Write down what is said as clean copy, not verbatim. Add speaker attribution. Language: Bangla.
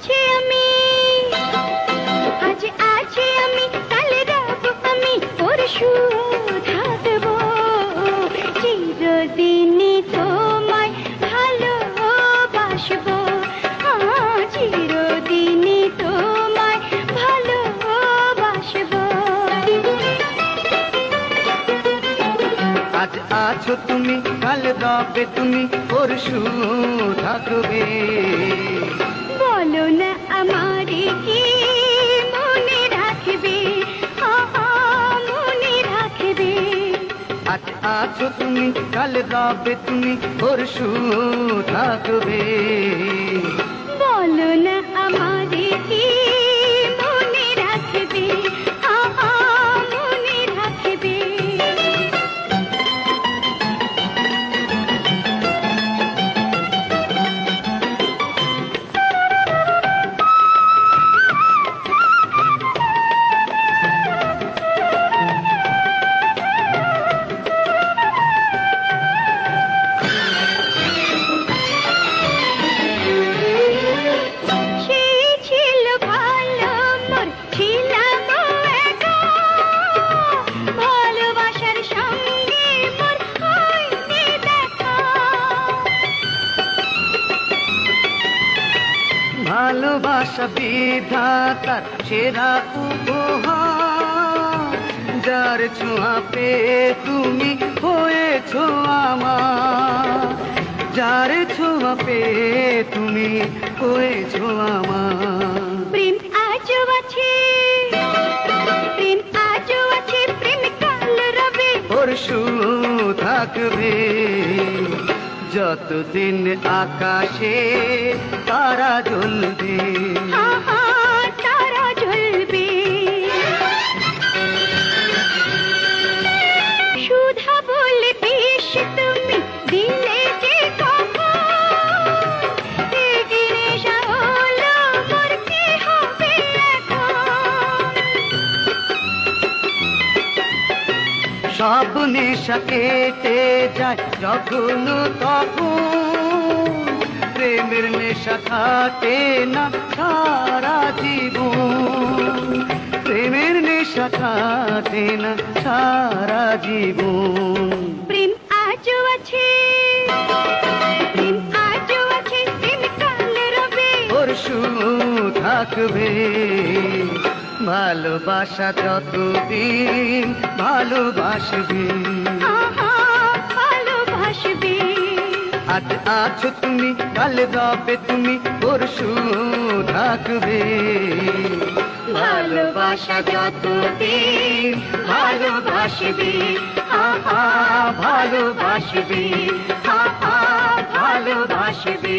Speaker 1: আছি আমি, আজ আছি আমি, কাল রব আমি, পরশু থাকবো। চিরদিনই তোমায় ভালোবাসবো, চিরদিনই তোমায় ভালোবাসবো।
Speaker 2: আজ আছো তুমি, কাল রবে তুমি, পরশু থাকবে।
Speaker 1: বলো না আমারে কি মনে রাখবে, মনে রাখবে।
Speaker 2: আজ আছো তুমি, কাল রবে তুমি, পরশু থাকবে।
Speaker 1: বলো না আমারে কি মনে রাখবে, মনে রাখবে।
Speaker 2: ভালোবাসা বিধাতার সেরা উপহার, যার ছোঁয়া পেয়ে তুমি হয়েছো আমার, যার ছোঁয়া পেয়ে তুমি হয়েছো আমার।
Speaker 1: প্রেম আজও আছে, প্রেম আজও আছে, প্রেম কাল রবে,
Speaker 2: পরশু থাকবে। যতদিন আকাশে তারা জ্বলবে,
Speaker 1: তারা জ্বলবে। সুধা বলে বিষ তুমি দিলে যে কখন, নেশা হলো মোর, কি হবে এখন?
Speaker 2: সব নেশা কেটে যায় যখন তখন, প্রেমের নেশা কাটে না সারা জীবন, প্রেমের নেশা কাটে না সারা জীবন।
Speaker 1: প্রেম আজও আছে, প্রেম আজও আছে, প্রেম কাল রবে,
Speaker 2: পরশু থাকবে। ভালোবাসা যতদিন ভালোবাসবে,
Speaker 1: ভালোবাসবে।
Speaker 2: আজ আছো তুমি, কাল রবে তুমি, পরশু থাকবে। ভালোবাসা যতদিন ভালোবাসবে, ভালোবাসবে, ভালোবাসবে।